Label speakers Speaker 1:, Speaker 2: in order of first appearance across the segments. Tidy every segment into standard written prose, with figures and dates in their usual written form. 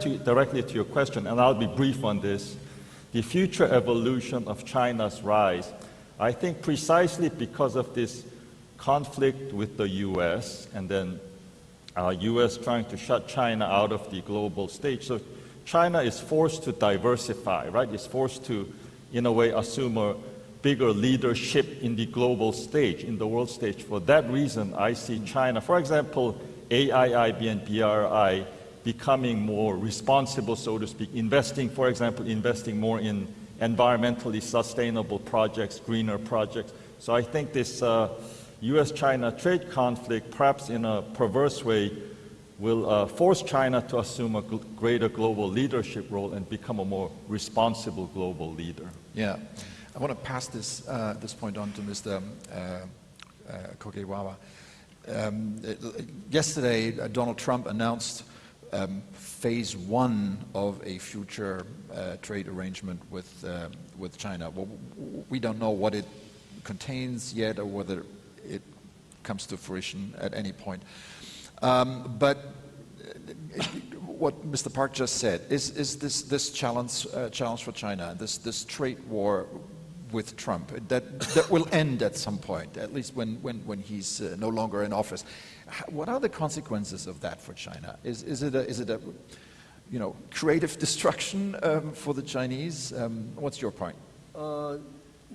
Speaker 1: Directly to your question, and I'll be brief on this, the future evolution of China's rise, I think precisely because of this conflict with the U.S. and then U.S. trying to shut China out of the global stage. So China is forced to diversify, right? It's forced to, in a way, assume a bigger leadership in the global stage, in the world stage. For that reason, I see China, for example, AIIB and BRI, becoming more responsible, so to speak, for example, investing more in environmentally sustainable projects, greener projects. So I think this U.S.-China trade conflict, perhaps in a perverse way, will force China to assume a greater global leadership role and become a more responsible global leader.
Speaker 2: Yeah. I want to pass this point on to Mr. Kokewawa. Yesterday, Donald Trump announced phase one of a future trade arrangement with China. Well, we don't know what it contains yet or whether it comes to fruition at any point. But what Mr. Park just said is this challenge for China, this trade war with Trump that will end at some point, at least when he's no longer in office. What are the consequences of that for China? Is it a creative destruction for the Chinese? What's your point?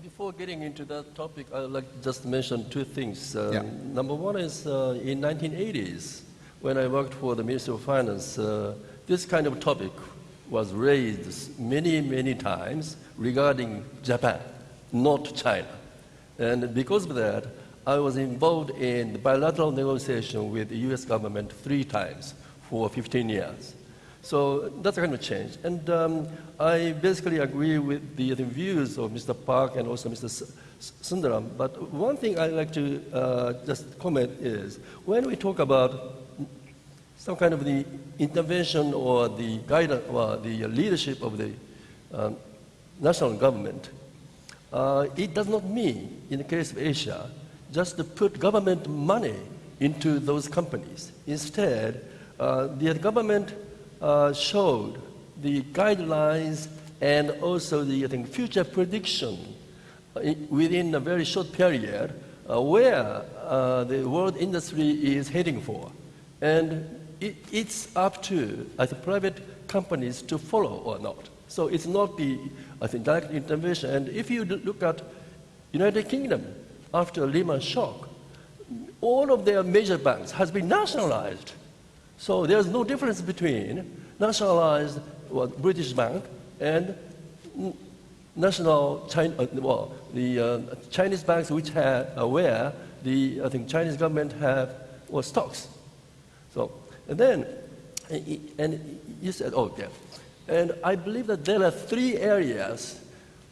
Speaker 3: Before getting into that topic, I would like to just mention two things.
Speaker 2: Yeah.
Speaker 3: Number one is in 1980s, when I worked for the Ministry of Finance, this kind of topic was raised many times regarding Japan, not China. And because of that, I was involved in the bilateral negotiation with the US government 3 times for 15 years. So that's a kind of change. And I basically agree with the views of Mr. Park and also Mr. Sundaram. But one thing I'd like to just comment is, when we talk about some kind of the intervention or the guidance or the leadership of the national government, it does not mean, in the case of Asia, just to put government money into those companies. Instead, the government showed the guidelines and also the future prediction within a very short period where the world industry is heading for. And it's up to private companies to follow or not. So it's not the direct intervention. And if you look at United Kingdom, after Lehman shock, all of their major banks has been nationalized. So there's no difference between nationalized British bank and national the Chinese banks which had where the Chinese government have stocks. So and then and you said and I believe that there are 3 areas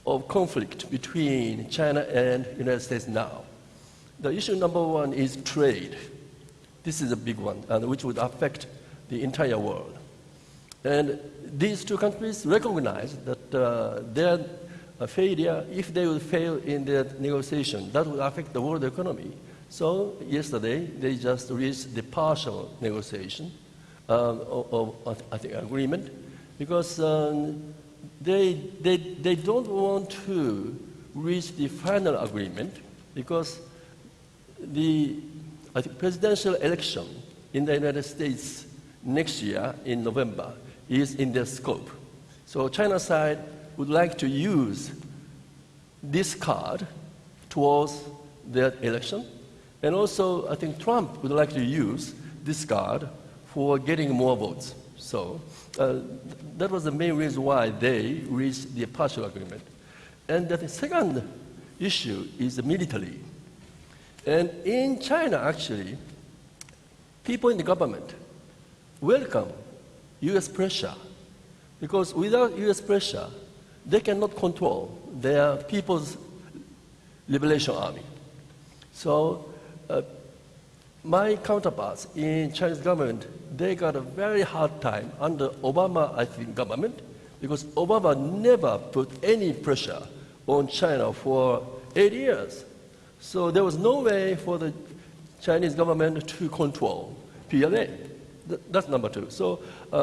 Speaker 3: of conflict between China and the United States now. The issue number 1 is trade. This is a big one, and which would affect the entire world. And these 2 countries recognize that their failure, if they will fail in their negotiation, that will affect the world economy. So yesterday, they just reached the partial negotiation of agreement, because they don't want to reach the final agreement, because the presidential election in the United States next year in November is in their scope. So China side would like to use this card towards their election. And also, I think Trump would like to use this card for getting more votes. So that was the main reason why they reached the partial agreement. And the second issue is the military. And in China, actually, people in the government welcome US pressure, because without US pressure, they cannot control their People's Liberation Army. So my counterparts in Chinese government, they got a very hard time under Obama, government, because Obama never put any pressure on China for 8 years. So there was no way for the Chinese government to control PLA. That's number two. So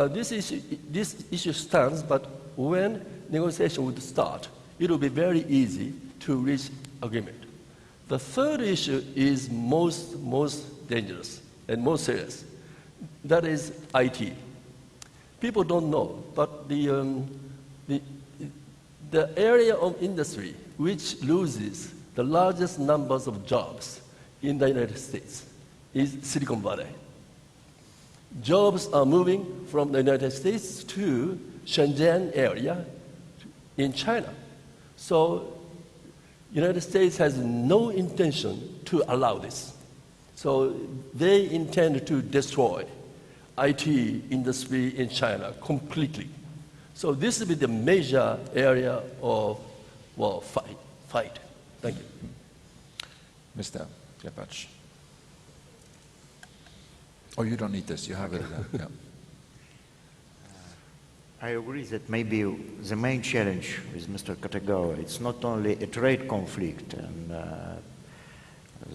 Speaker 3: this issue stands, but when negotiation would start, it will be very easy to reach agreement. The third issue is most dangerous and most serious. That is IT. People don't know, but the area of industry which loses the largest numbers of jobs in the United States is Silicon Valley. Jobs are moving from the United States to Shenzhen area in China. So United States has no intention to allow this. So they intend to destroy IT industry in China completely. So this will be the major area of fight. Thank you.
Speaker 2: Mr. Klepacz. Oh, you don't need this. You have it. Yeah.
Speaker 4: I agree that maybe the main challenge with Mr. Katagawa, it's not only a trade conflict and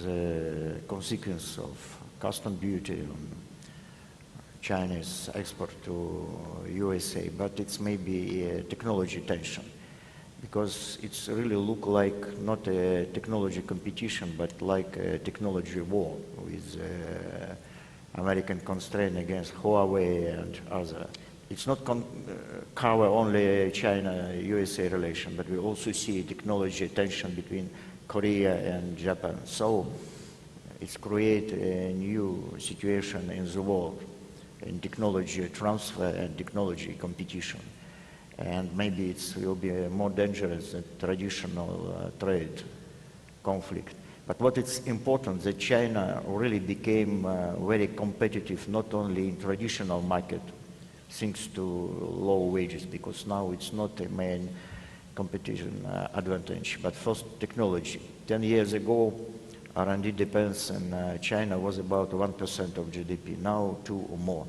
Speaker 4: the consequence of custom duty on Chinese export to USA, but it's maybe a technology tension, because it's really look like not a technology competition, but like a technology war with American constraint against Huawei and other. It's not cover only China-USA relation, but we also see technology tension between Korea and Japan. So it's create a new situation in the world in technology transfer and technology competition. And maybe it will be more dangerous than traditional trade conflict. But what is important that China really became very competitive, not only in traditional market, thanks to low wages, because now it's not a main competition advantage, but first technology. 10 years ago, R&D defense in China was about 1% of GDP, now 2 or more.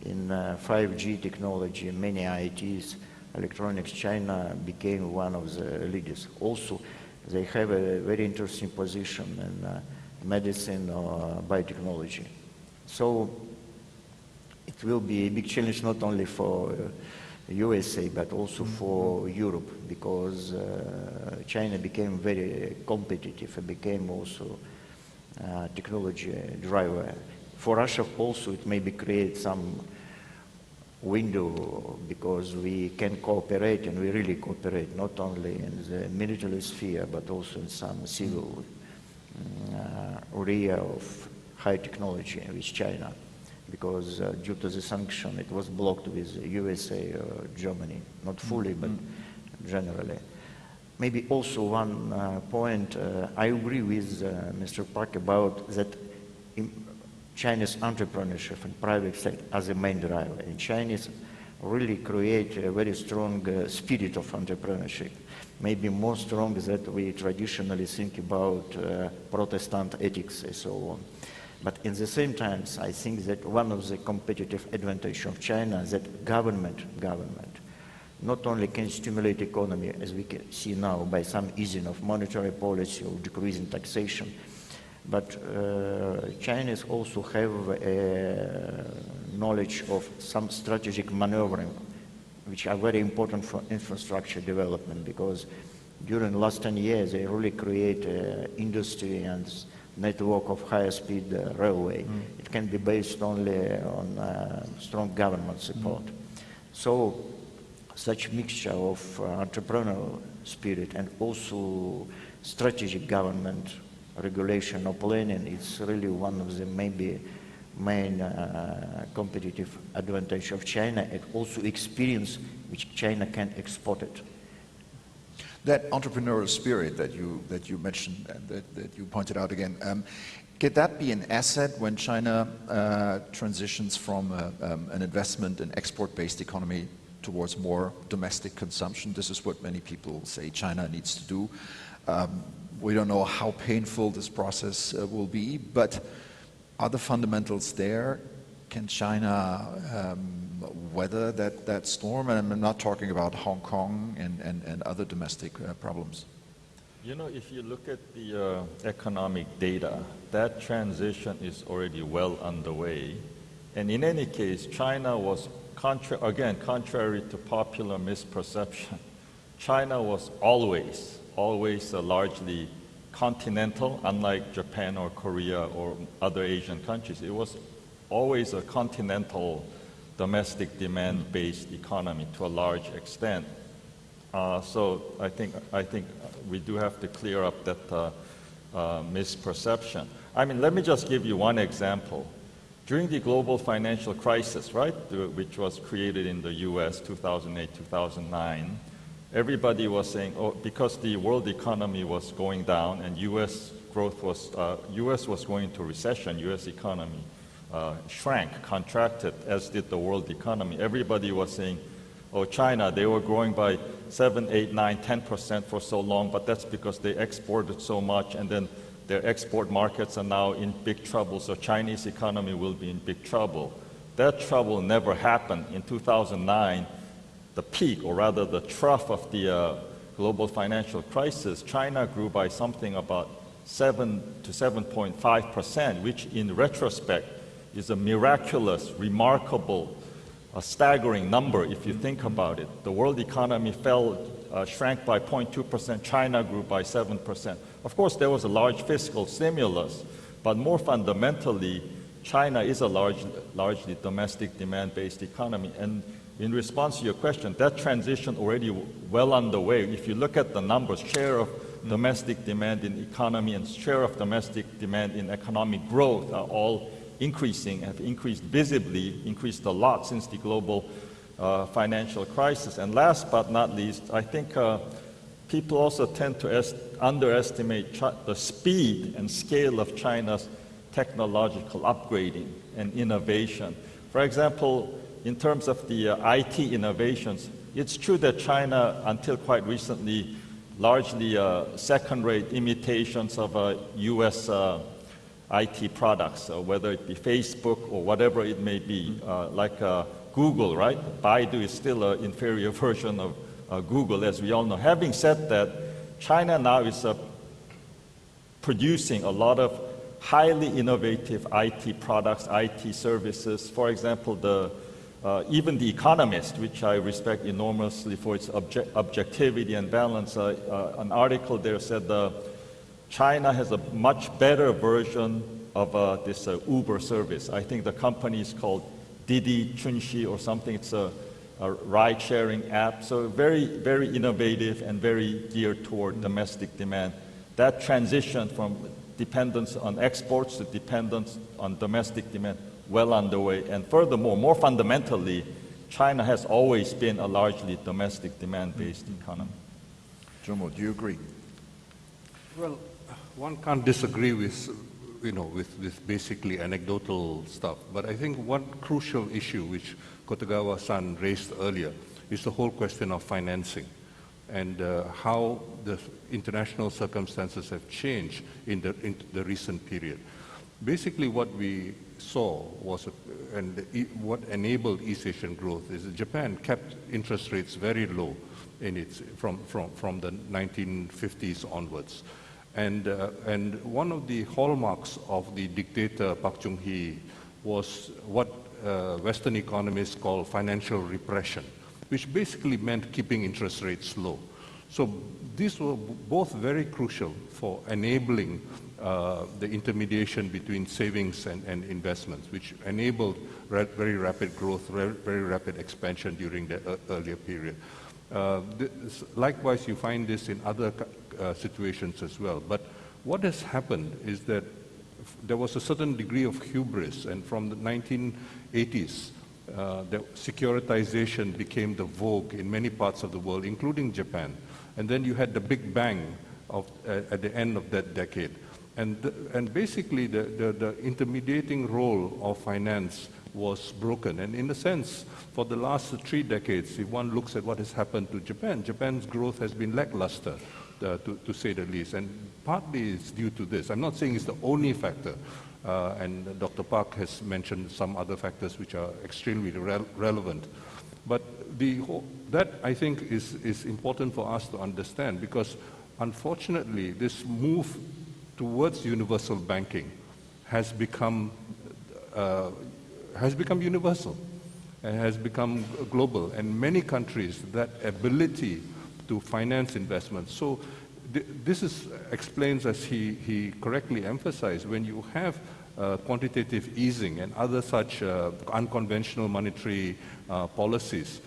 Speaker 4: In 5G technology, many ITs, electronics, China became one of the leaders. Also, they have a very interesting position in medicine or biotechnology. So it will be a big challenge not only for USA, but also for Europe, because China became very competitive and became also technology driver. For Russia also it maybe create some window, because we can cooperate, and we really cooperate, not only in the military sphere, but also in some civil area of high technology with China, because due to the sanction it was blocked with USA or Germany, not fully, but generally. Maybe also one point, I agree with Mr. Park about that Chinese entrepreneurship and private sector as a main driver. And Chinese really create a very strong spirit of entrepreneurship, maybe more strong than we traditionally think about Protestant ethics and so on. But in the same time, I think that one of the competitive advantages of China is that government not only can stimulate economy, as we can see now, by some easing of monetary policy or decreasing taxation, but Chinese also have knowledge of some strategic maneuvering, which are very important for infrastructure development, because during the last 10 years they really create industry and network of higher speed railway. It can be based only on strong government support. So such mixture of entrepreneurial spirit and also strategic government regulation or planning, it's really one of the maybe main competitive advantage of China, and also experience which China can export it.
Speaker 2: That entrepreneurial spirit that you mentioned and that you pointed out again, could that be an asset when China transitions from an investment and export-based economy towards more domestic consumption? This is what many people say China needs to do. We don't know how painful this process will be, but are the fundamentals there? Can China weather that storm? And I'm not talking about Hong Kong and other domestic problems.
Speaker 1: You know, if you look at the economic data, that transition is already well underway. And in any case, China was, contrary to popular misperception, China was always largely continental, unlike Japan or Korea or other Asian countries. It was always a continental domestic demand-based economy to a large extent. So I think we do have to clear up that misperception. I mean, let me just give you one example. During the global financial crisis, right, which was created in the U.S. 2008, 2009, everybody was saying, oh, because the world economy was going down and U.S. was going into recession, U.S. economy shrank, contracted, as did the world economy. Everybody was saying, oh, China, they were growing by 7, 8, 9, 10% for so long, but that's because they exported so much, and then their export markets are now in big trouble, so Chinese economy will be in big trouble. That trouble never happened. In 2009, the peak, or rather the trough of the global financial crisis, China grew by something about 7 to 7.5%, which in retrospect is a miraculous, remarkable, a staggering number if you think about it. The world economy shrank by 0.2%, China grew by 7%. Of course, there was a large fiscal stimulus, but more fundamentally, China is a largely domestic demand-based economy. And in response to your question, that transition already well underway. If you look at the numbers, share of domestic demand in economy and share of domestic demand in economic growth are all increasing, have increased visibly, increased a lot since the global financial crisis. And last but not least, I think people also tend to underestimate the speed and scale of China's technological upgrading and innovation. For example, in terms of the IT innovations, it's true that China, until quite recently, largely second-rate imitations of U.S. IT products, whether it be Facebook or whatever it may be, like Google, right? Baidu is still an inferior version of Google, as we all know. Having said that, China now is producing a lot of highly innovative IT products, IT services. For example, even The Economist, which I respect enormously for its objectivity and balance, an article there said China has a much better version of this Uber service. I think the company is called Didi Chunxi or something. It's a ride-sharing app. So very, very innovative and very geared toward domestic demand. That transition from dependence on exports to dependence on domestic demand well underway. And furthermore, more fundamentally, China has always been a largely domestic demand-based economy.
Speaker 2: Jomo, do you agree?
Speaker 5: Well, one can't disagree with basically anecdotal stuff. But I think one crucial issue which Kotagawa-san raised earlier is the whole question of financing and how the international circumstances have changed in the recent period. Basically, what we saw was, what enabled East Asian growth is that Japan kept interest rates very low from the 1950s onwards. And one of the hallmarks of the dictator Park Chung-hee was what Western economists call financial repression, which basically meant keeping interest rates low. So these were both very crucial for enabling the intermediation between savings and investments, which enabled very rapid growth, very rapid expansion during the earlier period. Likewise, you find this in other situations as well. But what has happened is that there was a certain degree of hubris, and from the 1980s, the securitization became the vogue in many parts of the world, including Japan. And then you had the Big Bang at the end of that decade. And basically, the intermediating role of finance was broken. And in a sense, for the last 3 decades, if one looks at what has happened to Japan, Japan's growth has been lackluster, to say the least. And partly it's due to this. I'm not saying it's the only factor. And Dr. Park has mentioned some other factors which are extremely relevant. But that, I think, is important for us to understand, because unfortunately, this move towards universal banking has become has become universal and has become global. And many countries, that ability to finance investments. So this explains, as he correctly emphasized, when you have quantitative easing and other such unconventional monetary policies,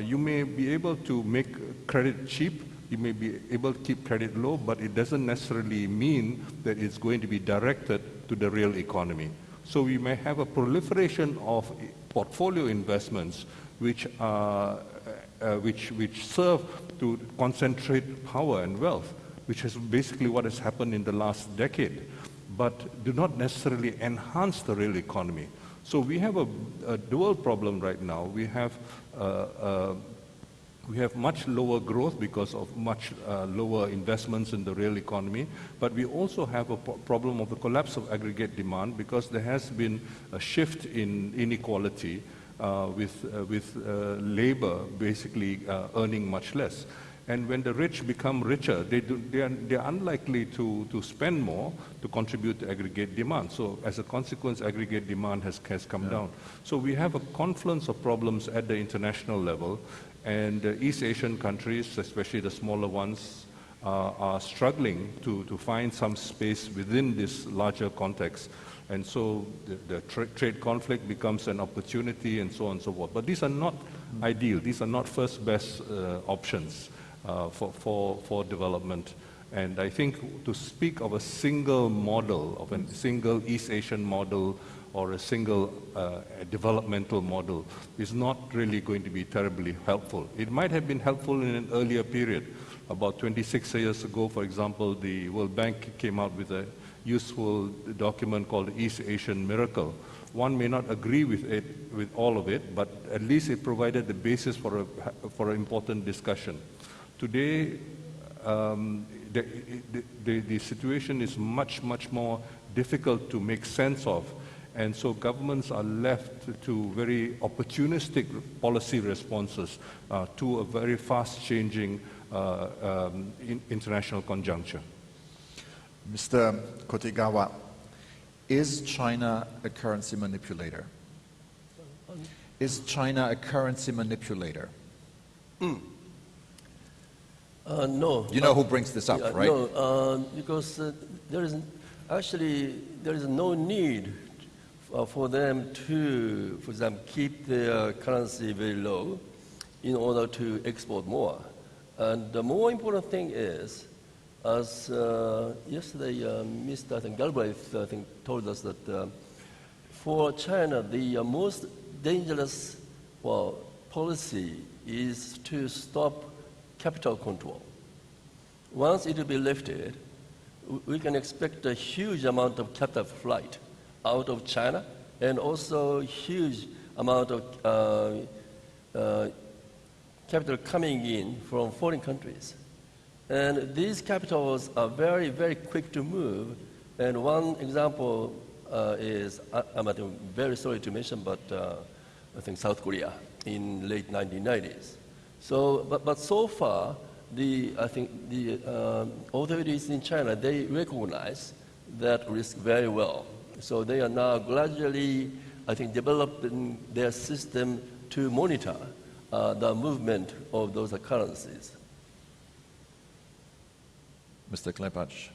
Speaker 5: you may be able to make credit cheap, you may be able to keep credit low, but it doesn't necessarily mean that it's going to be directed to the real economy. So we may have a proliferation of portfolio investments which serve to concentrate power and wealth, which is basically what has happened in the last decade, but do not necessarily enhance the real economy. So we have a dual problem right now. We have much lower growth because of much lower investments in the real economy, but we also have a problem of the collapse of aggregate demand because there has been a shift in inequality with labor basically earning much less. And when the rich become richer, they're unlikely to spend more to contribute to aggregate demand. So as a consequence, aggregate demand has come down. So we have a confluence of problems at the international level, and East Asian countries, especially the smaller ones, are struggling to find some space within this larger context. And so the trade conflict becomes an opportunity and so on and so forth. But these are not ideal. These are not first best options for development. And I think to speak of a single model, of a single East Asian model or a single developmental model is not really going to be terribly helpful. It might have been helpful in an earlier period. About 26 years ago, for example, the World Bank came out with a useful document called the East Asian Miracle. One may not agree with all of it, but at least it provided the basis for an important discussion. Today, the situation is much more difficult to make sense of, and so governments are left to very opportunistic policy responses to a very fast-changing international conjuncture.
Speaker 2: Mr. Kotegawa, is China a currency manipulator? Is China a currency manipulator?
Speaker 3: No.
Speaker 2: You know who brings this up, right?
Speaker 3: No, because there is no need for them to, for example, keep their currency very low in order to export more. And the more important thing is, as yesterday Mr. Galbraith told us that for China the most dangerous policy is to stop capital control. Once it will be lifted, we can expect a huge amount of capital flight out of China, and also huge amount of capital coming in from foreign countries. And these capitals are very quick to move. And one example is, I'm very sorry to mention, but I think South Korea in late 1990s. So, but so far, I think the authorities in China, they recognize that risk very well. So they are now gradually, I think, developing their system to monitor the movement of those currencies.
Speaker 2: Mr. Klepacz.